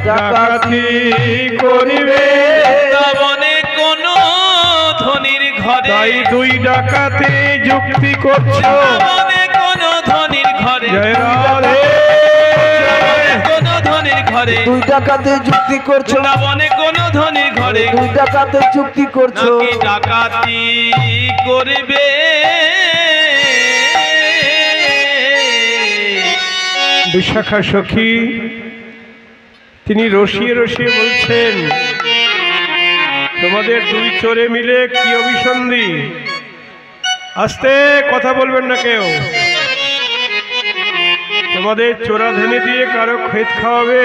ডাকাতি করিবে বনে কোন ধনির ঘরে তাই দুই ডাকাতি যুক্তি করছো বনে কোন ধনির ঘরে জয় রাধে কোন ধনির ঘরে দুই ডাকাতে যুক্তি করছো বনে কোন ধনির ঘরে দুই ডাকাতে চুক্তি করছো নাকি ডাকাতি করবে বিশাখা সখী তিনি রসিয়ে রসিয়ে বলছেন তোমাদের দুই চোরে মিলে কি অভিসন্ধি আস্তে কথা বলবেন না কেউ তোমাদের চোরাধানি দিয়ে কারো ক্ষেত খাওয়াবে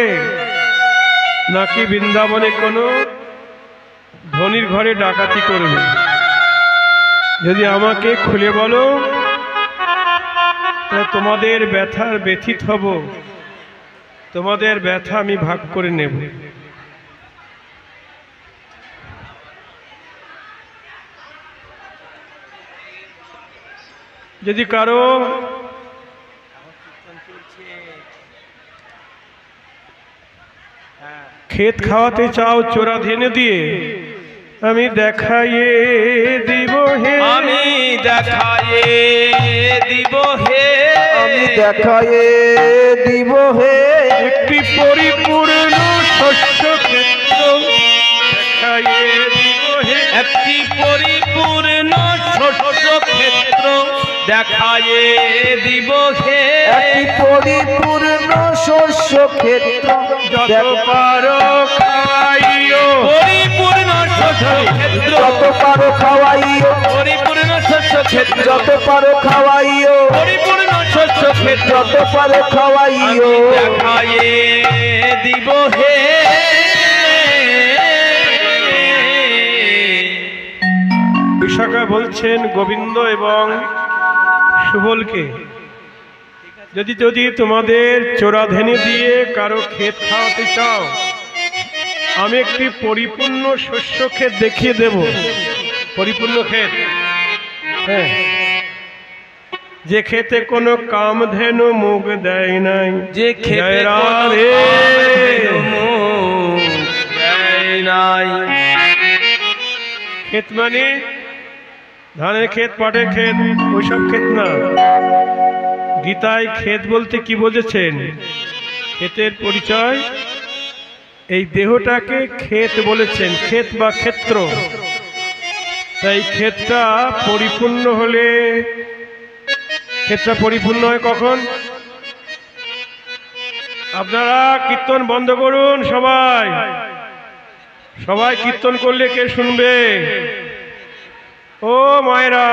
নাকি বৃন্দাবনে কোনো ধনির ঘরে ডাকাতি করবে যদি আমাকে খুলে বলো তাহলে তোমাদের ব্যথার ব্যথিত হব তোমাদের ব্যথা আমি ভাগ করে নেব যদি কারো ক্ষেত খাওয়াতে চাও চোরা ধেনে দিয়ে আমি দেখাইয়ে দিব হে আমি দেখায়ে দিব হে আমি দেখায়ে দিব হে একটি পরিপূর্ণ শস্য ক্ষেত্র দেখাইয়ে দিব হে একটি পরিপূর্ণ শস্য ক্ষেত্র দেখায়ে দিব হে একটি পরিপূর্ণ শস্য ক্ষেত্র যত পারো খাইও পরিপূর্ণ শস্য ক্ষেত্র যত পারো খাওয়াইও পরিপূর্ণ শস্য ক্ষেত্র যত পারো খাওয়াইও পরিপূর্ণ শস্য ক্ষেত্র যত পারো খাওয়াইও দেখায়ে দিব হে বিশাখা বলছেন গোবিন্দ এবং সুবলকে যদি যদি তোমাদের চোরাধেনি দিয়ে কারো ক্ষেত খাওয়াতে চাও আমি একটি পরিপূর্ণ শস্য ক্ষেত দেখিয়ে দেব পরিপূর্ণ ক্ষেত হ্যাঁ যে খেতে কোনো কামধেনু মুখ দেয় নাই যে জয় রাধে নাই ক্ষেত মানে ধানের ক্ষেত পাটের ক্ষেত ওইসব ক্ষেত না গীতায় ক্ষেত বলতে কি বোঝেছেন ক্ষেতের পরিচয় এই দেহটাকে ক্ষেত বলেছেন ক্ষেত বা ক্ষেত্র তাই ক্ষেতটা পরিপূর্ণ হলে ক্ষেতটা পরিপূর্ণ হয় কখন আপনারা কীর্তন বন্ধ করুন সবাই সবাই কীর্তন করলে কে শুনবে ও মায়েরা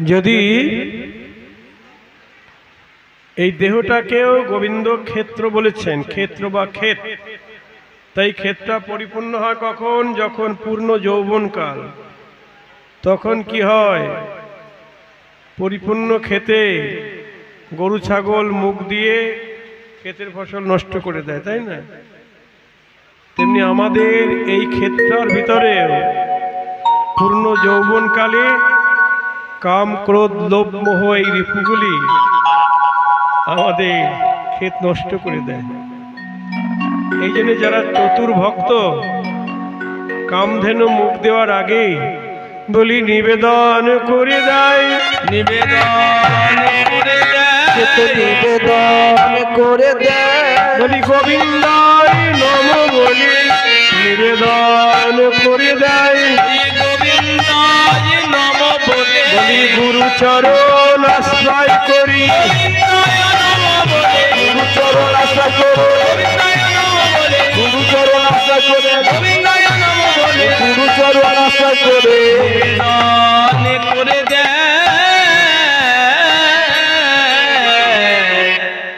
যদি এই দেহটাকেও গোবিন্দ ক্ষেত্র বলেছেন ক্ষেত্র বা ক্ষেত তাই ক্ষেতটা পরিপূর্ণ হয় কখন যখন পূর্ণ যৌবনকাল তখন কি হয় পরিপূর্ণ ক্ষেতে গরু ছাগল মুখ দিয়ে ক্ষেতের ফসল নষ্ট করে দেয় তাই না তেমনি আমাদের এই ক্ষেত্রের ভিতরে পূর্ণ যৌবনকালে কাম ক্রোধ লোভ মোহ এই রিপুগুলি আমাদের ক্ষেত নষ্ট করে দেয় এই জন্য যারা চতুর ভক্ত কামধেনু মুখ দেওয়ার আগে বলি নিবেদন করে দেয় নিবেদন করে নিবেদন করে দেয় বলি গোবিন্দায় নম বলি নিবেদন করে দেয় গোবিন্দায় নম বলে বলি গুরু চরণ আশ্রয় করি গুরু চরণ আশা করে গুরু চরণ আশা করে গুরু চরণ আশা করে করে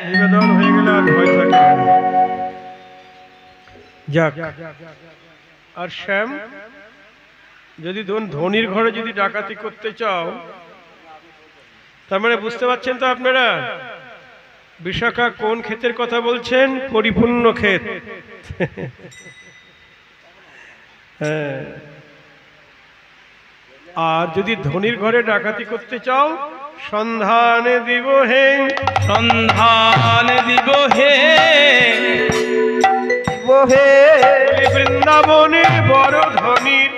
নিবেদন হয়ে গেলে আর ভয় থাকে না। যাক আর শ্যাম যদি ধনির ঘরে যদি ডাকাতি করতে চাও তার মানে বুঝতে পারছেন তো আপনারা বিশাখা কোন ক্ষেতের কথা বলছেন পরিপূর্ণ ক্ষেত হ্যাঁ, আর যদি ধনির ঘরে ডাকাতি করতে চাও, সন্ধানে দিব হে, সন্ধান দিব হে, হে বৃন্দাবনে বড় ধনির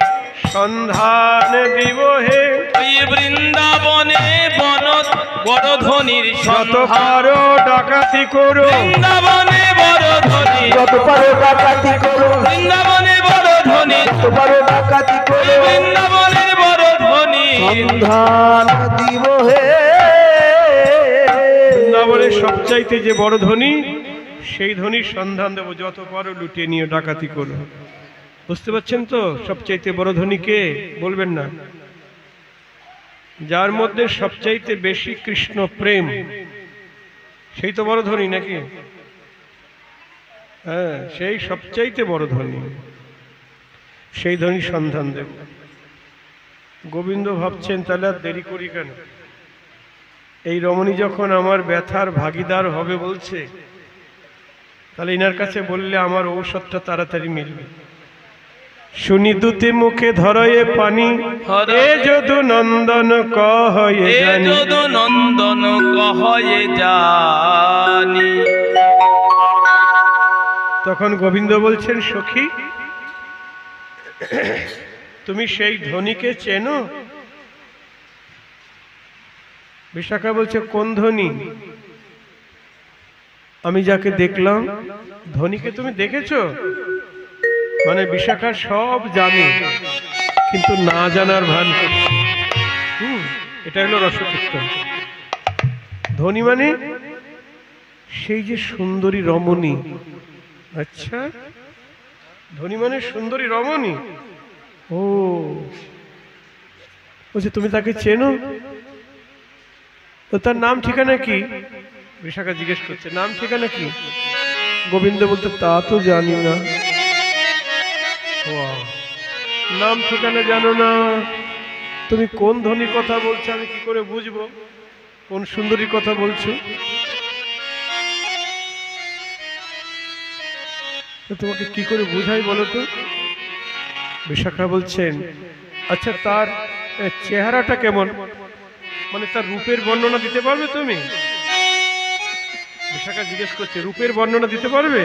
সন্ধান দিব হে। ওই বৃন্দাবনে বড় ধনির যত সন্ধান, পারো ডাকাতি করো, বৃন্দাবনে বড় ধনী, যত পারো ডাকাতি করো, বৃন্দাবনে বড় ধনী, যত পারো ডাকাতি করো, বৃন্দাবনে বড় ধনী, সন্ধান দিব হে। বৃন্দাবনের সবচাইতে যে বড় ধনী, সেই ধনীর সন্ধান দেবো। যত পারো লুটিয়ে নিয়ে ডাকাতি করো। বুঝতে পারছেন তো? সবচাইতে বড় ধনী কে বলবেন না? যার মধ্যে সবচাইতে বেশি কৃষ্ণ প্রেম, সেই তো বড় ধনী নাকি? হ্যাঁ, সেই সবচাইতে বড় ধনী, সেই ধনীর সন্ধান দেব। গোবিন্দ ভাবছেন তাহলে আর দেরি করি কেন? এই রমণী যখন আমার ব্যথার ভাগিদার হবে বলছে, তাহলে ইনার কাছে বললে আমার ঔষধটা তাড়াতাড়ি মিলবে। শুনি দুতে মুখে ধরয়ে পানি, এ যদু নন্দন কহয়ে এ জানি। যদু নন্দন কহয়ে জানি। তখন গোবিন্দ বলছেন, সখী তুমি সেই ধনীকে চেনো? বিশাখা বলছে, কোন ধনী? আমি যাকে দেখলাম। ধনীকে তুমি দেখেছো? মানে বিশাখা সব জানে, কিন্তু না জানার ভান করছে। এটা হলো রসকীর্তন। ধনী মানে সেই যে সুন্দরী রমণী। আচ্ছা, ধনী মানে সুন্দরী রমণী। ও বলছে, তুমি তাকে চেনো? তো তার নাম ঠিকানা কি? বিশাখা জিজ্ঞেস করছে, নাম ঠিকানা কি? গোবিন্দ বলতে, তা তো জানি না। নাম ঠিকানা জানো না? তুমি কোন ধনীর কথা বলছো আমি কি করে বুঝবো কোন সুন্দরীর কথা বলছো? তোমাকে কি করে বুঝাই বলো তো? বিশাখা বলছেন, আচ্ছা তার চেহারাটা কেমন, মানে তার রূপের বর্ণনা দিতে পারবে তুমি? বিশাখা জিজ্ঞেস করছে, রূপের বর্ণনা দিতে পারবে?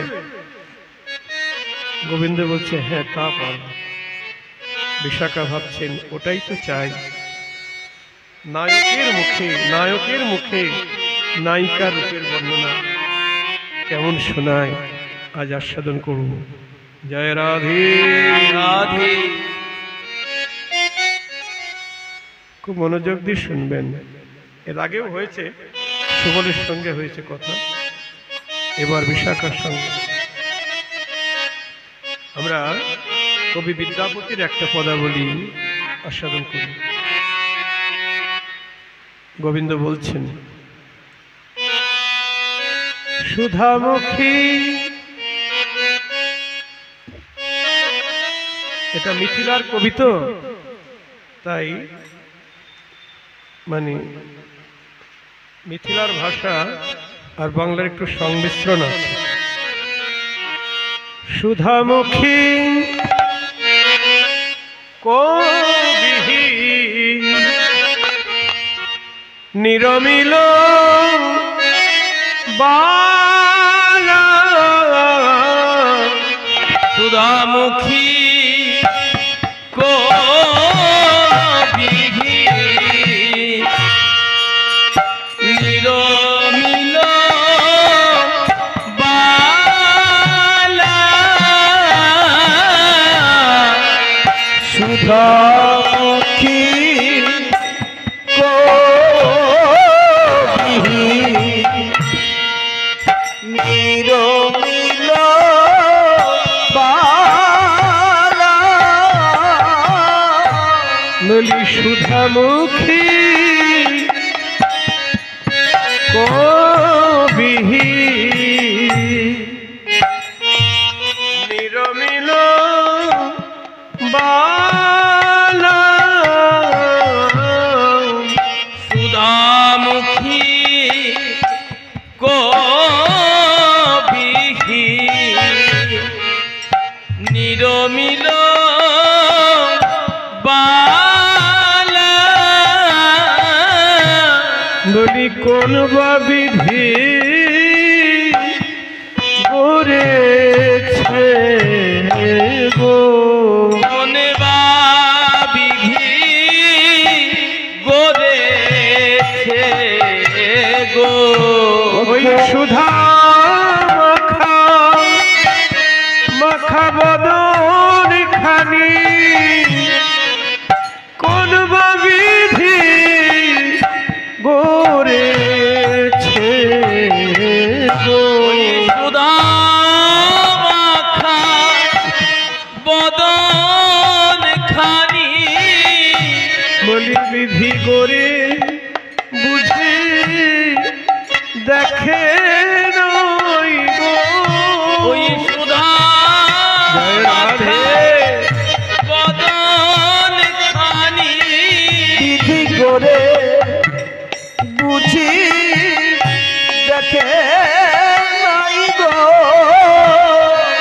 গোবিন্দ বলছে, হ্যাঁ তা পারব। বিশাখা ভাবছেন, ওটাই তো চাই। নায়কের মুখে নায়িকার রূপের বর্ণনা কেমন শোনায়, আজ আস্বাদন করব। জয় রাধে রাধে। খুব মনোযোগ দিয়ে শুনবেন। এর আগেও হয়েছে, সুবলের সঙ্গে হয়েছে কথা, এবার বিশাখার সঙ্গে। আমরা কবি বিদ্যাপতির একটা পদাবলী আস্বাদন করি। গোবিন্দ বলছেন, সুধামুখী, এটা মিথিলার কবি তো, তাই মানে মিথিলার ভাষা আর বাংলার একটু সংমিশ্রণ আছে। সুধামুখী কবিহি নিরমিল বালা, সুধামুখী কবিহি নিরমিল বালা, সুধামুখী কবিহি নিরমিল বালা, নলি সুধামুখী কবিহি নিরমিল বালা, সুধামুখী কবিহি চিরমিল বালা বলি কোন বা বিধি করেছে গো মনে বা বিধি গড়েছে গো ওই সুধা মাখা মাখা বদন খানি কোন বা বিধি গড়েছে গো সুধা মাখা বদন খানি বলি বিধি করে বুঝে দেখে নই গো ওই সুধা জয় রাধে বদন খানি বিধি করে বুঝি দেখে নাই গো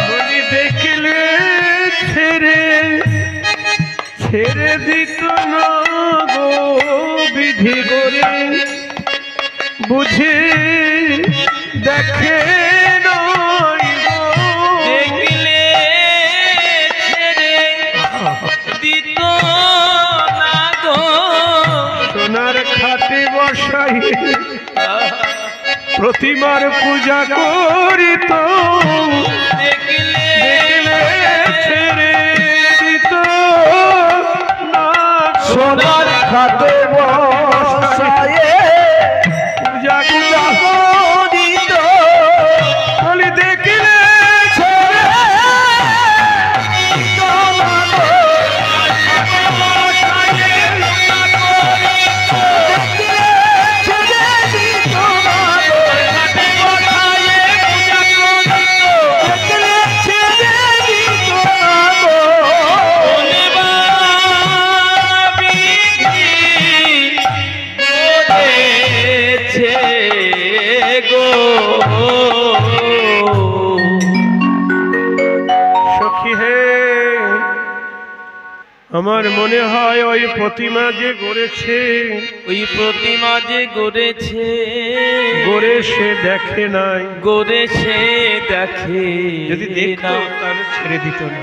বলি দেখলে ছেড়ে ছেড়ে দিত না গো বিধি করে বুঝে দেখে নই গো দেখলে ছেড়ে দিত না গো সোনার খাটে বসাই প্রতিমার পূজা করিত দেখলে দেখলে ছেড়ে দিত না গো। সোনার খাতে বসায়ে পূজা পূজা করিত বলি দেখলে ছেড়ে দিত না গো। দেখলে ছেড়ে দিত না গো। দেখলে ছেড়ে দিত না গো। মনে বা বিধি গড়েছে গো সখী হে আমার মনে হয় ওই প্রতিমা যে গড়েছে ওই প্রতিমা যে গড়েছে গড়ে সে দেখে নাই গড়ে সে দেখে যদি দেখতো না। তাহলে ছেড়ে দিত না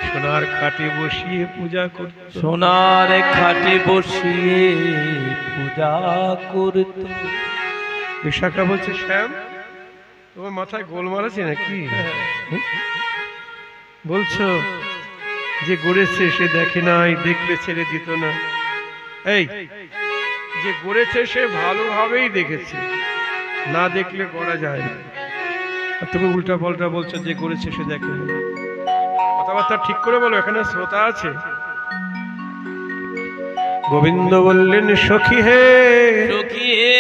সোনার খাটে বসিয়ে পূজা করত সোনার খাটে বসিয়ে পূজা করত বিশাখা বলছে শ্যাম তোমার মাথায় গোলমাল আছে নাকি হুম? বলছো যে গড়েছে সে দেখে নাই দেখলে ছেড়ে দিত না এই যে গড়েছে সে ভালোভাবেই দেখেছে না দেখলে করা যায় না আর তুমি উল্টা পাল্টা বলছো যে গড়েছে সে দেখে না কথাবার্তা ঠিক করে বলো এখানে শ্রোতা আছে গোবিন্দ বললেন সখী হে সখিয়ে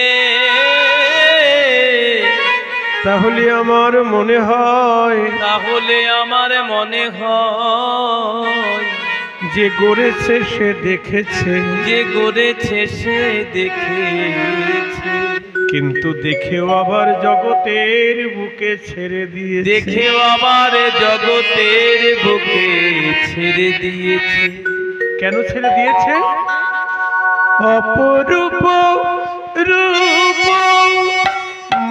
তাহলে আমার মনে হয় তাহলে আমার মনে হয় যে গড়েছে সে দেখেছে যে গড়েছে সে দেখেছে কিন্তু দেখেও আবার জগতের বুকে ছেড়ে দিয়েছে দেখেও আবার জগতের বুকে ছেড়ে দিয়েছে কেন ছেড়ে দিয়েছে অপরূপ রূপ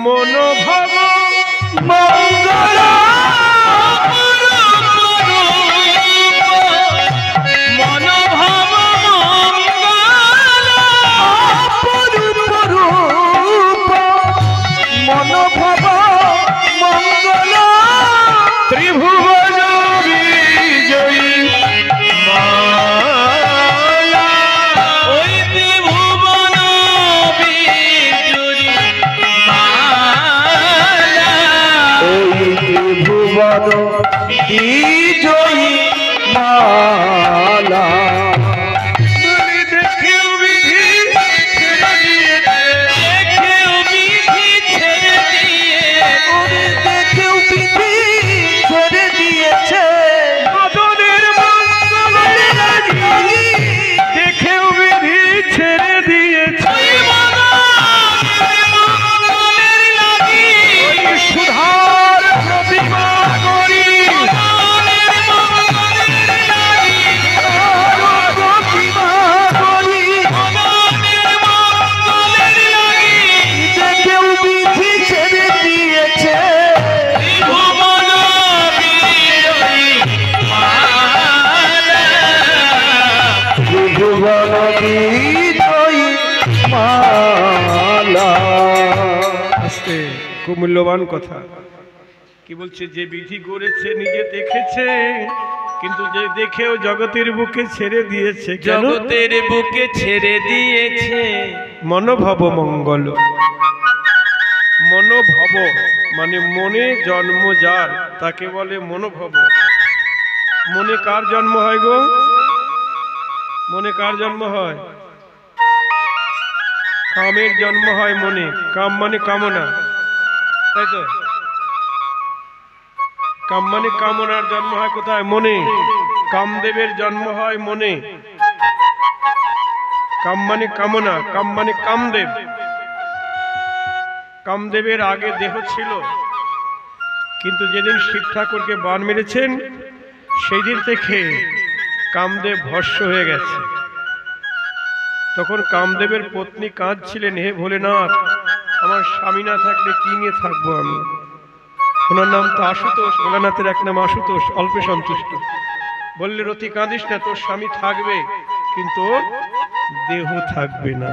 মনোভাব মঙ্গল মনোভাব অপরূপ মনোভাব মঙ্গল ত্রিভুবন বিজয়ী মালা ওই ত্রিভুবন বিজয়ী মালা ওই ত্রিভুবন বিজয়ী মালা বলি দেখেও বিধি ছেড়ে দিয়েছে দেখেও বিধি ছেড়ে দিয়ে ওরে দেখেও বিধি ছেড়ে দিয়েছে বদনের মঙ্গল লাগি দেখেও বিধি ছেড়ে দিয়েছে ওই সুধার প্রতিমা করি খুব মূল্যবান কথা। কি বলছে? যে বিধি করেছে নিজে দেখেছে, কিন্তু যে দেখেও জগতের বুকে ছেড়ে দিয়েছে। কেন? জগতের বুকে ছেড়ে দিয়েছে মনোভব মঙ্গল। মনোভব মানে মনে জন্ম যার, তাকে বলে মনোভব। মনে কার জন্ম হয় গো? মনে কার জন্ম হয়? কামের জন্ম হয় মনে। কাম মানে কামনা, তাই তো? কাম মানে কামনার জন্ম হয় কোথায়? মনে। কামদেবের জন্ম হয় মনে। কাম মানে কামনা, কাম মানে কামদেব। কামদেবের আগে দেহ ছিল, কিন্তু যেদিন শিব ঠাকুরকে বান মেরেছেন সেই দিন থেকে কামদেব ভস্ম হয়ে গেছে। তখন কামদেবের পত্নী কাঁদছিলেন, হে ভোলেনাথ, আমার স্বামী না থাকলে কি নিয়ে থাকবো আমি? ওনার নাম তো আশুতোষ, ভোলানাথের এক নাম আশুতোষ, অল্পে সন্তুষ্ট। বললে রতি কাঁদিস না, তোর স্বামী থাকবে কিন্তু ওর দেহ থাকবে না।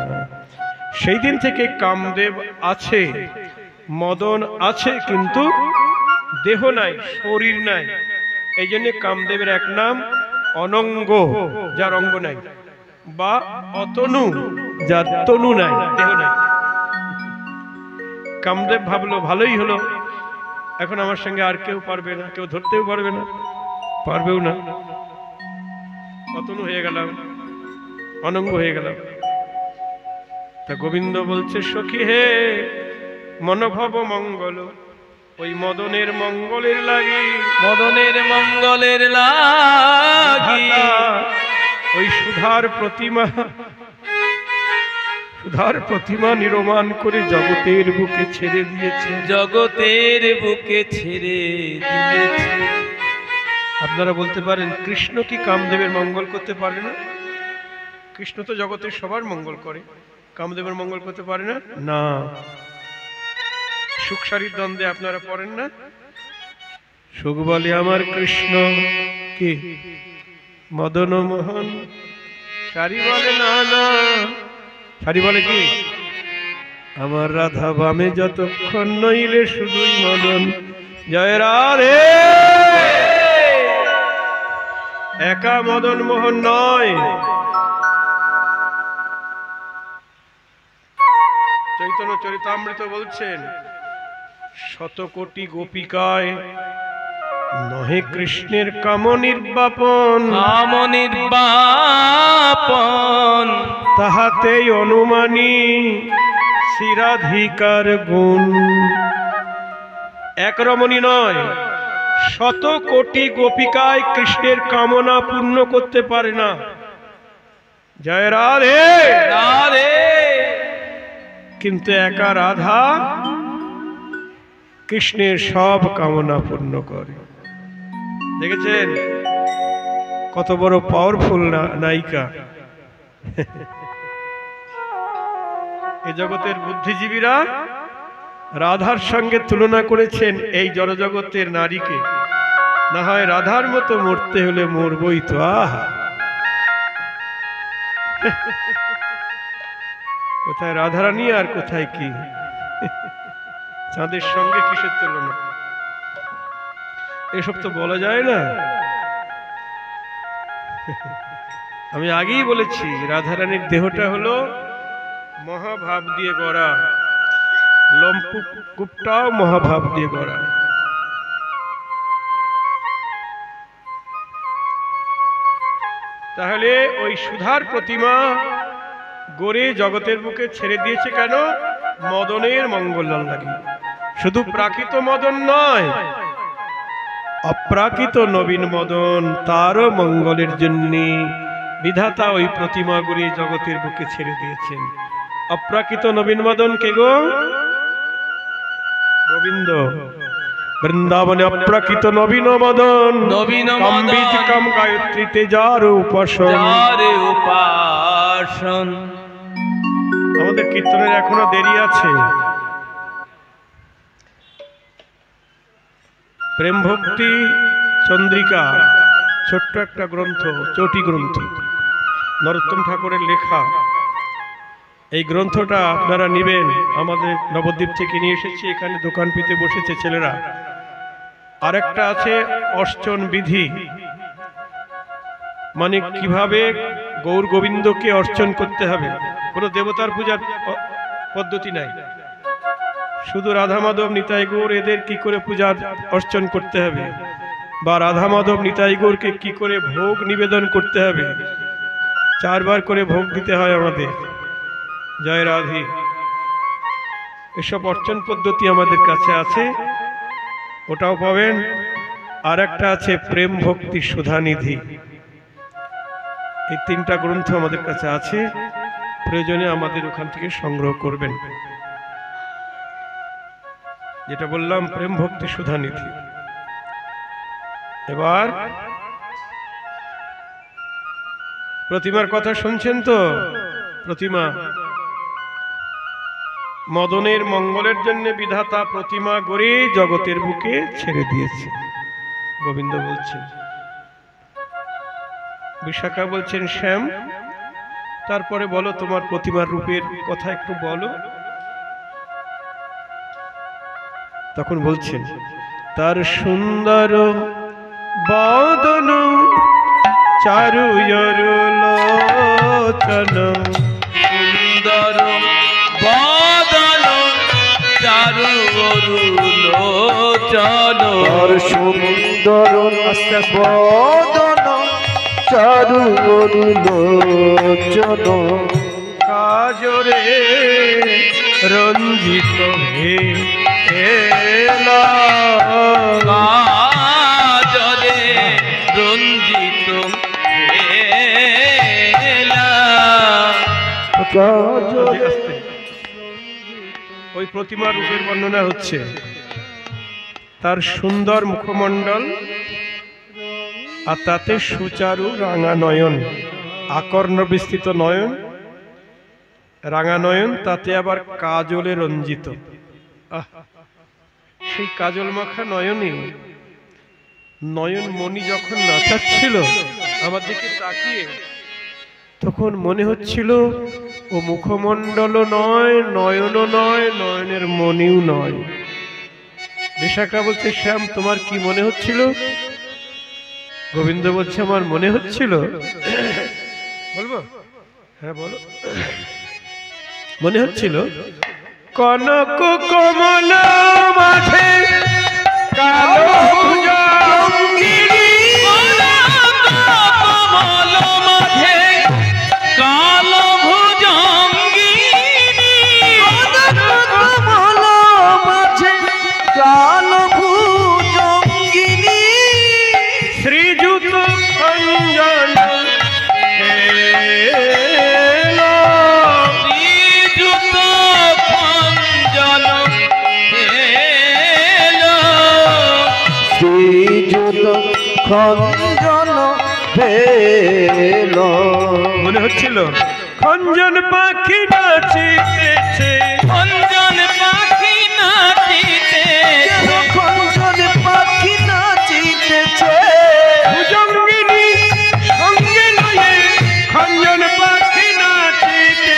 সেই দিন থেকে কামদেব আছে, মদন আছে, কিন্তু দেহ নাই, শরীর নাই। এই জন্য কামদেবের এক নাম অনঙ্গ, যার অঙ্গ নাই, বা অতনু, যার তনু নাই, দেহ নাই। কামদেব ভাবলো ভালোই হলো, এখন আমার সঙ্গে আর কেউ পারবে না, কেউ ধরতেও পারবে না, পারবেও না। অতনু হয়ে গেলাম, অনঙ্গ হয়ে গেলাম। তা গোবিন্দ বলছে, সখী হে মনোভব মঙ্গল, ওই মদনের মঙ্গলের লাগি, মদনের মঙ্গলের লাগি ওই সুধার প্রতিমা নির্মাণ করে জগতের বুকে ছেড়ে দিয়েছে। জগতের বুকে ছেড়ে দিয়েছে। আপনারা বলতে পারেন, কৃষ্ণ কি কামদেবের মঙ্গল করতে পারে না? কৃষ্ণ তো জগতের সবার মঙ্গল করে, কামদেবের মঙ্গল করতে পারে না? না। সুখ সারির দ্বন্দ্বে আপনারা পড়েন না? সুখ বলে আমার কৃষ্ণ, কি মদন মোহন। সারি বলে না না, সারি বলে কি আমার রাধা বামে যতক্ষণ নইলে শুধুই মদন। জয় রাধে। একা মদন মোহন নয়, চৈতন্য চরিতামৃত বলছেন, শত কোটি গোপিকায় নহে কৃষ্ণের কাম নির্বাপন। কাম নির্বাপন তাহাতেই অনুমানী শ্রীরাধিকার গুণ। এক রমণী নয়, শত কোটি গোপিকায় কৃষ্ণের কামনা পূর্ণ করতে পারে না। জয় রাধে। রাধে। কিন্তু একা রাধা কৃষ্ণের সব কামনা পূর্ণ করে। দেখেছেন কত বড় পাওয়ারফুল নায়িকা। এ জগতের বুদ্ধিজীবীরা রাধার সঙ্গে তুলনা করেছেন এই জড়জগতের নারীকে। না হয় রাধার মতো মরতে হলে মরবই তো। আহা, কোথায় রাধারানী আর কোথায় কি চাঁদের সঙ্গে কিসের তুলনা? এসব তো বলা যায় না। আমি আগেই বলেছি, রাধারানীর দেহটা হলো মহাভাব দিয়ে গড়া, লম্পকূপটাও মহাভাব দিয়ে গড়া। তাহলে ওই সুধার প্রতিমা গড়ে জগতের বুকে ছেড়ে দিয়েছে কেন? মদনের মঙ্গল লাগে। শুধু প্রাকৃত মদন নয়, অপ্রাকৃত নবীন মদন, তারও মঙ্গলের জন্য বিধাতা ওই প্রতিমা গড়ে জগতের বুকে ছেড়ে দিয়েছেন। অপ্রাকৃত নবীন মদন কে গো? গোবিন্দ। বৃন্দাবনে অপ্রাকৃত নবীন মদন, নবীন কাম বীজ কাম গায়ত্রীতে যার উপাসন। আমাদের কীর্তনের এখনো দেরি আছে। প্রেম ভক্তি চন্দ্রিকা ছোট্ট একটা গ্রন্থ, চটি গ্রন্থ, নরোত্তম ঠাকুরের লেখা। এই গ্রন্থটা আপনারা নেবেন, আমাদের নবদ্বীপ থেকে নিয়ে এসেছি, এখানে দোকান পেতে বসেছে ছেলেরা। আরেকটা আছে অর্চন বিধি, মানে কিভাবে গৌর গোবিন্দকে অর্চন করতে হবে। কোনো দেবতার পূজার পদ্ধতি নাই, শুধু রাধা মাধব নিতাই গৌর এদের কি করে পূজা অর্চন করতে হবে, বা রাধা মাধব নিতাই গৌরকে কি করে ভোগ নিবেদন করতে হবে। 4 বার করে ভোগ দিতে হয় আমাদের, জয় রাধে। এসব অর্চন পদ্ধতি আমাদের কাছে আছে, ওটাও পাবেন। আর একটা আছে প্রেম ভক্তি সুধানিধি। এই 3টা গ্রন্থ আমাদের কাছে আছে, প্রয়োজনে আমাদের ওখান থেকে সংগ্রহ করবেন। যেটা বললাম প্রেম ভক্তি সুধানিধি। এবার প্রতিমার কথা শুনছেন তো? প্রতিমা মদনের মঙ্গলের জন্য বিধাতা প্রতিমা গড়ে জগতের বুকে ছেড়ে দিয়েছে, গোবিন্দ বলছেন। বিশাখা বলছেন শ্যাম, তারপরে বলো তোমার প্রতিমার রূপের কথা একটু বলো। তখন বলছেন তার সুন্দর বদন চারুয়রুলোচন, সুন্দর বদন চারুয়রুলোচন, তার সুন্দর বদন চারুয়রুলোচন, কাজরে রঞ্জিত হে এলা, কাজরে রঞ্জিত হেলা। কাজরে ওই প্রতিমার রূপের বর্ণনা হচ্ছে তার সুন্দর মুখমণ্ডল, আর তাতে সুচারু রাঙা নয়ন, আকর্ণ বিস্তৃত নয়ন, রাঙা নয়ন, তাতে আবার কাজলে রঞ্জিত। সেই কাজল মাখা নয়নে নয়ন মণি যখন নাচাচ্ছিল আমার দিকে তাকিয়ে, তখন মনে হচ্ছিল ও মুখমণ্ডলও নয়, নয়নও নয়, নয়নের মণিও নয়। বিশাখা বলছে শ্যাম তোমার কি মনে হচ্ছিল? গোবিন্দ বলছে আমার মনে হচ্ছিল, বলবো? হ্যাঁ বলো। মনে হচ্ছিল কনক কমল মাঝে কালো ভুজঙ্গিনী, কমল মাঝে কালো ভুজঙ্গিনী, কমল মাঝে কালো ভুজঙ্গিনী, শ্রীযুত অঞ্জন শ্রীযুত খঞ্জন হেলো, শ্রীযুত খঞ্জন ভেল। মনে হচ্ছিল খঞ্জন পাখি নাচিতেছে, খঞ্জন পাখি নাচিতে, খঞ্জন পাখি নাচিতেছে, ভুজঙ্গিনী সঙ্গে লয়ে খঞ্জন পাখি নাচিতেছে।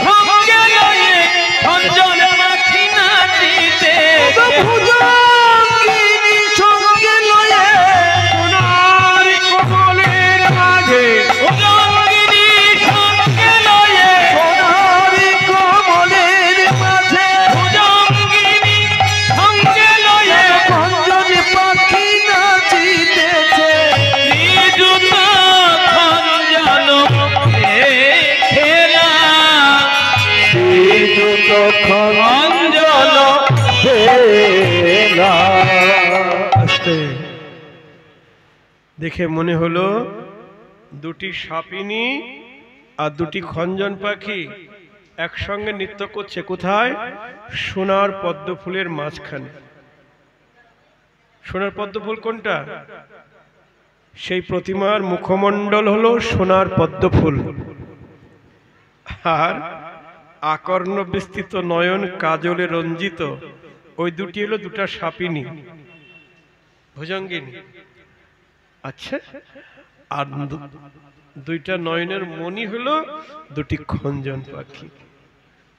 সঙ্গে লয়ে খঞ্জন পাখি নাচিতে, ভুজঙ্গিনী সঙ্গে লয়ে সোনার কমলের মাঝে, ভুজঙ্গিনী সঙ্গে লয়ে, সোনারি কমলের মাঝে, ভুজঙ্গিনী সঙ্গে লয়ে, খঞ্জন পাখি নাচিতেছে, শ্রীযুত খঞ্জন খেলা, শ্রীযুত খঞ্জন ভেলা। আস্তে দেখে মনে হলো দুটি সাপিনী আর দুটি খঞ্জন পাখি একসঙ্গে নৃত্য করছে। কোথায়? সোনার পদ্ম ফুলের মাঝখানে। সোনার পদ্ম ফুল কোনটা? সেই প্রতিমার মুখমণ্ডল হলো সোনার পদ্ম ফুল, আর আকর্ণ বিস্তৃত নয়ন কাজলে রঞ্জিত, ওই দুটি হলো দুটা সাপিনী ভুজঙ্গিনী। আচ্ছা, আর দুইটা নয়নের মণি হলো দুটি খঞ্জন পাখি।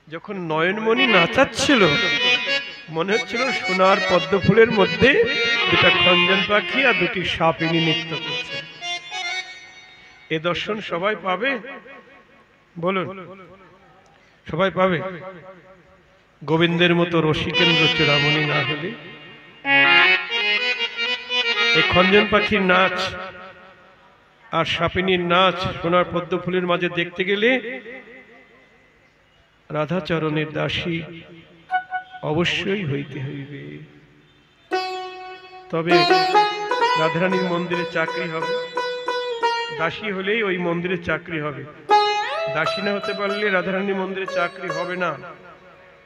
যখন নয়নমণি নাচাচ্ছিল মনে হচ্ছিল সোনার পদ্ম ফুলের মধ্যে দুটা খঞ্জন পাখি আর দুটি সাপিনী নৃত্য করছে। এ দর্শন সবাই পাবে? বলুন, সবাই পাবে? গোবিন্দের মতো রসিকেন্দ্র চূড়ামণি না হলে এই খঞ্জন পাখির নাচ আর সাপিনীর নাচ সোনার পদ্ম ফুলের মাঝে দেখতে গেলে রাধাচরণের দাসী অবশ্যই হইতে হইবে। তবে রাধারানীর মন্দিরে চাকরি হবে, দাসী হলেই ওই মন্দিরে চাকরি হবে। দাসী না হতে পারলে রাধারানীর মন্দিরে চাকরি হবে না।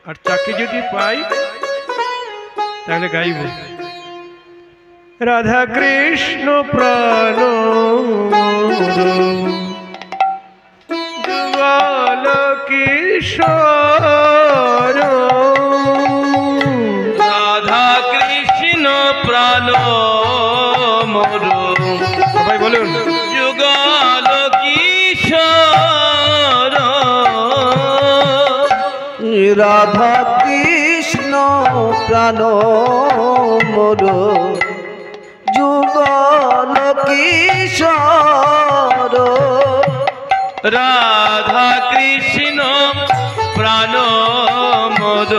আর চাকরি যদি পাই তাহলে গাইব রাধা কৃষ্ণ প্রাণ যুগল কিশোর, রাধা কৃষ্ণ প্রাণ মোর, সবাই বলুন যুগল কিশোর, রাধা কৃষ্ণ প্রাণ মোর যুগল কিশোর, রাধা কৃষ্ণ প্রাণ মোর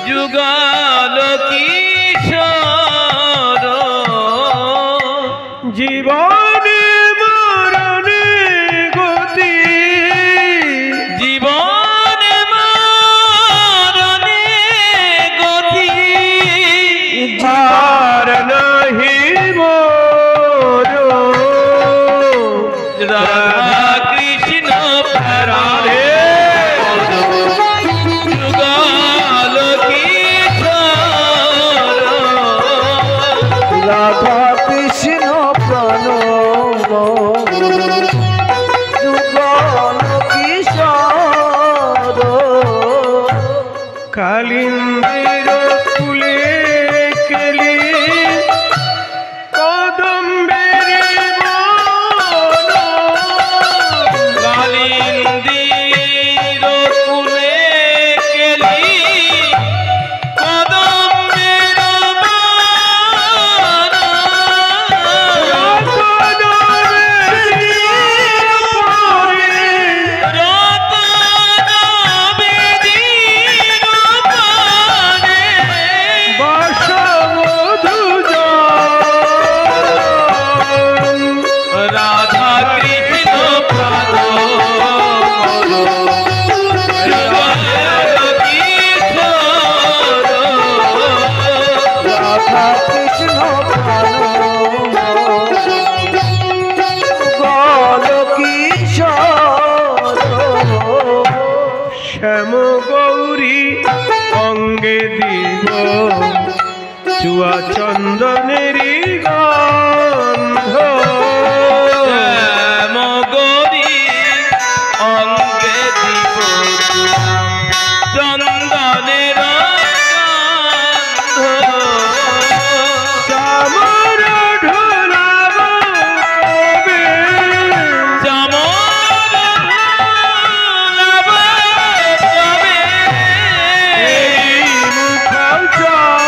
যুগল কিশোর, জীবনে মরণে গতি, জীবনে মরণে গতি, আর নাহি মোর রাধা কৃষ্ণ প্রাণ যুগল কিশোর, রাধা কৃষ্ণ প্রাণ যুগল কিশোর, কালিন্দির ফুলে কেলি কদম্বের বন, কালিন্দির ফুলে কেলি কদম্বের বন, রতন বেদীর পানে, বাসমধু রাধা কৃষ্ণ প্রাণ রাধা কৃষ্ণ প্রাণ যুগল কিশোর, শ্যাম গৌরী অঙ্গে দিব চুয়া চন্দনেরই গন্ধ, মগরি অঙ্গে দিব চন্দনের চামর ঢোলাব কবে, এই মুখ চন্দ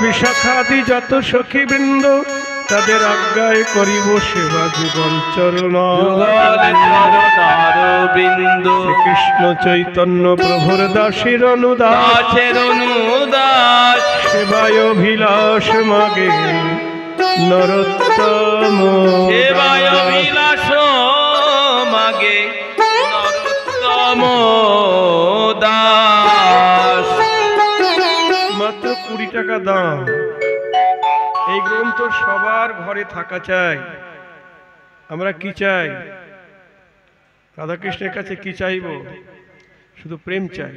বিশাখাদি যত সখীবৃন্দ তাদের আজ্ঞায় করিব সেবা যুগল চরণ। বৃন্দ কৃষ্ণ চৈতন্য প্রভুর দাসের অনুদাস দাসের অনুদাস সেবায় অভিলাষ মাগে নরোত্তম সেবায় দাস। অভিলাষ মাগে নরোত্তম দাস। মাত্র 20 টাকা দাম। এই গ্রন্থ সবার ঘরে থাকা চাই। আমরা কি চাই? রাধাকৃষ্ণের কাছে কি চাইব? শুধু প্রেম চাই।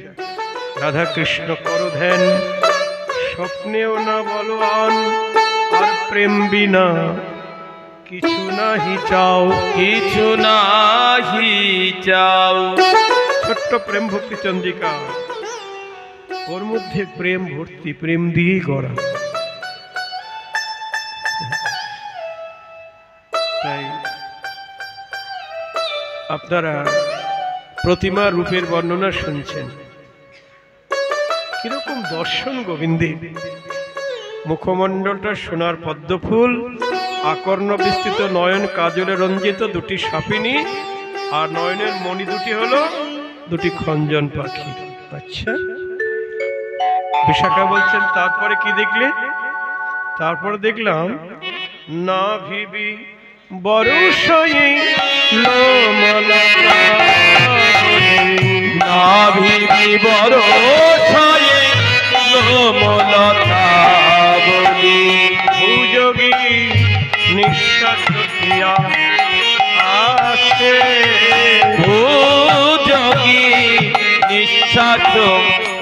রাধা কৃষ্ণ করো ধ্যান, স্বপ্নেও না বলো আন, আর প্রেম বিনা কিছু নাহি চাও। কিছু নাহি চাও। ছোট্ট প্রেম ভক্তি চন্দ্রিকা, ওর মধ্যে প্রেম ভর্তি, প্রেম দিয়েই গড়া। তাই আপনারা প্রতিমা রূপের বর্ণনা শুনছেন, কিরকম দর্শন গোবিন্দের। মুখমণ্ডলটা সোনার পদ্মফুল, আকর্ণ বিস্তৃত নয়ন কাজলে রঞ্জিত দুটি সাপিনী, আর নয়নের মণি দুটি হলো দুটি খঞ্জন পাখি। আচ্ছা, বিশাখা বলছেন তারপরে কি দেখলে? তারপরে দেখলাম না ভিবি বরষয়ে লোমলতা নাভি বরষয়ে লোমলতা বলি। ভুযোগী নিঃশ্বাস দিয়া আসে। ভুযোগী নিঃশ্বাস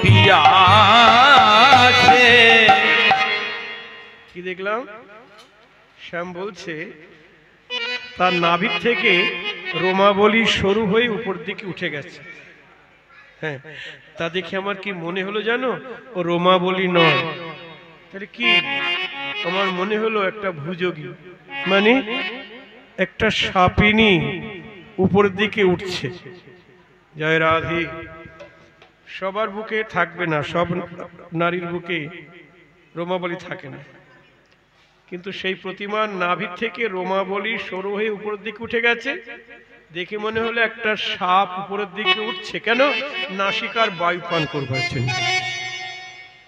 পিয়াসে। কি দেখলাম? শ্যাম বলছে তার নাভির থেকে রোমাবলী সরু হয়ে উপর দিকে উঠে গেছে। হ্যাঁ, তা দেখে আমার কি মনে হলো জানো? ও রোমাবলী নয়, তাহলে কি? আমার মনে হলো একটা ভুযোগী, মানে একটা সাপিনী উপর দিকে উঠছে। জয় রাধে। সবার বুকে থাকবে না, সব নারীর বুকে রোমাবলী থাকে না, কিন্তু সেই প্রতিমার নাভির থেকে রোমাবলী সরু হয়ে উপরের দিকে উঠে গেছে। দেখে মনে হলো একটা সাপ উপরের দিকে উঠছে। কেন? নাসিকার বায়ু পান করবার জন্য।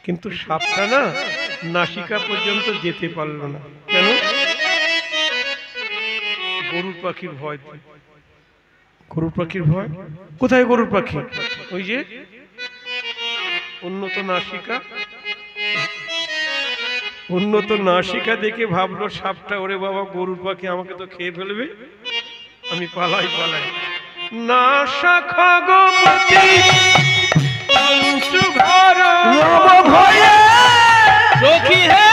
কিন্তু সাপটা না নাসিকা পর্যন্ত যেতে পারল না। কেন? গরুর পাখির ভয়। গরুর পাখির ভয়? কোথায় গরুর পাখি? ওই যে উন্নত নাসিকা। উন্নত নাসিকা দেখে ভাবলো সাপটা, ওরে বাবা গরুর পাখি আমাকে তো খেয়ে ফেলবে, আমি পালাই পালাই। নাসা খগপতি পঞ্চঘর ভয়ে সখী হে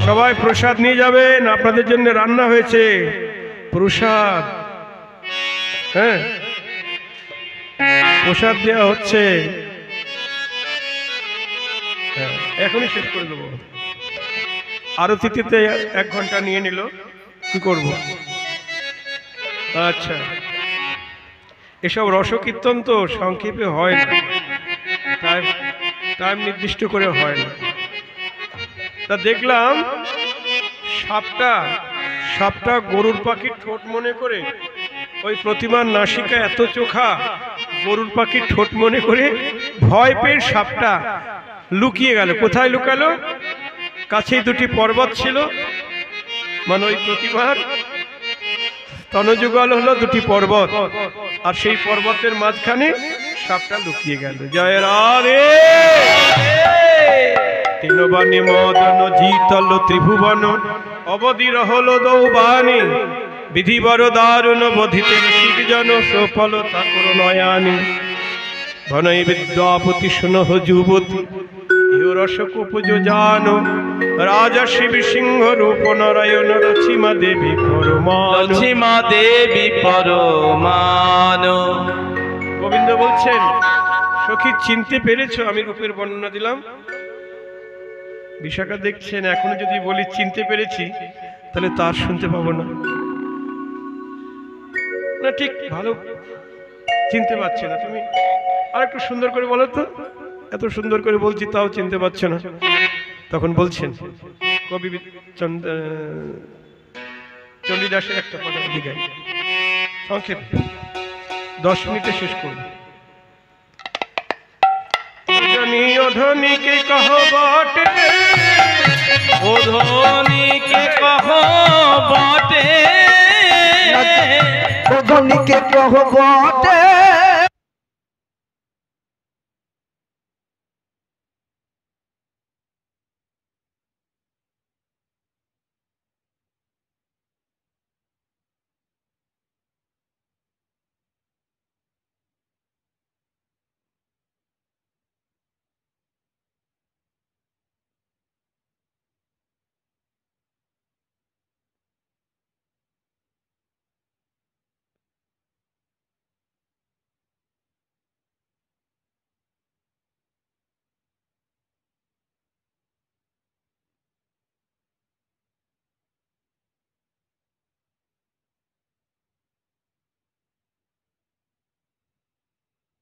সবাই প্রসাদ নিয়ে যাবেন, আপনাদের জন্য রান্না হয়েছে প্রসাদ। হ্যাঁ, প্রসাদ দেওয়া হচ্ছে। হ্যাঁ, এখনই শেষ করে দেবো। আরতিতে 1 ঘন্টা নিয়ে নিল, কি করব? আচ্ছা, এসব রসকীর্তন তো সংক্ষেপে হয় না, টাইম নির্দিষ্ট করে হয় না। তা দেখলাম সাপটা গরুর পাখির ঠোঁট মনে করে, ওই প্রতিমার নাসিকা এত চোখা, গরুর পাখির ঠোঁট মনে করে ভয় পেয়ে সাপটা লুকিয়ে গেল। কোথায় লুকালো? কাছেই দুটি পর্বত ছিল, মানে ওই প্রতিমার স্তনযুগল হলো দুটি পর্বত, আর সেই পর্বতের মাঝখানে সাপটা লুকিয়ে গেল। জয় রাধে। তিনবাণী মদন জিতল ত্রিভুবন, অবধি রহল দৌবানি, বিধিবর দারুণ বধিতে শিখজন, সফলতা করো নয়ানি। ধনৈ বিদ্যাপতি শুনহ যুবতী, ইহ রসক উপজ জানো, রাজা শিব সিংহ রূপ নারায়ণ, রচিমা দেবী পরমান। লক্ষ্মীমা দেবী পরমান। গোবিন্দ বলছেন, সখী চিনতে পেরেছো? আমি রূপের বর্ণনা দিলাম। বিশাখা দেখছেন, এখনো যদি বলি চিনতে পেরেছি, তাহলে তার শুনতে পাবো না। না ঠিক ভালো চিনতে পারছে না। তুমি আর একটু সুন্দর করে বলো তো। এত সুন্দর করে বলছি তাও চিনতে পারছো না। তখন বলছেন কবি চণ্ডীদাসের একটা পদাবলী গাই, সংক্ষেপে 10 মিনিটে শেষ করব। ধনীকে কহ বটে, ধনীকে কহ বটে, ধনীকে কহ বটে,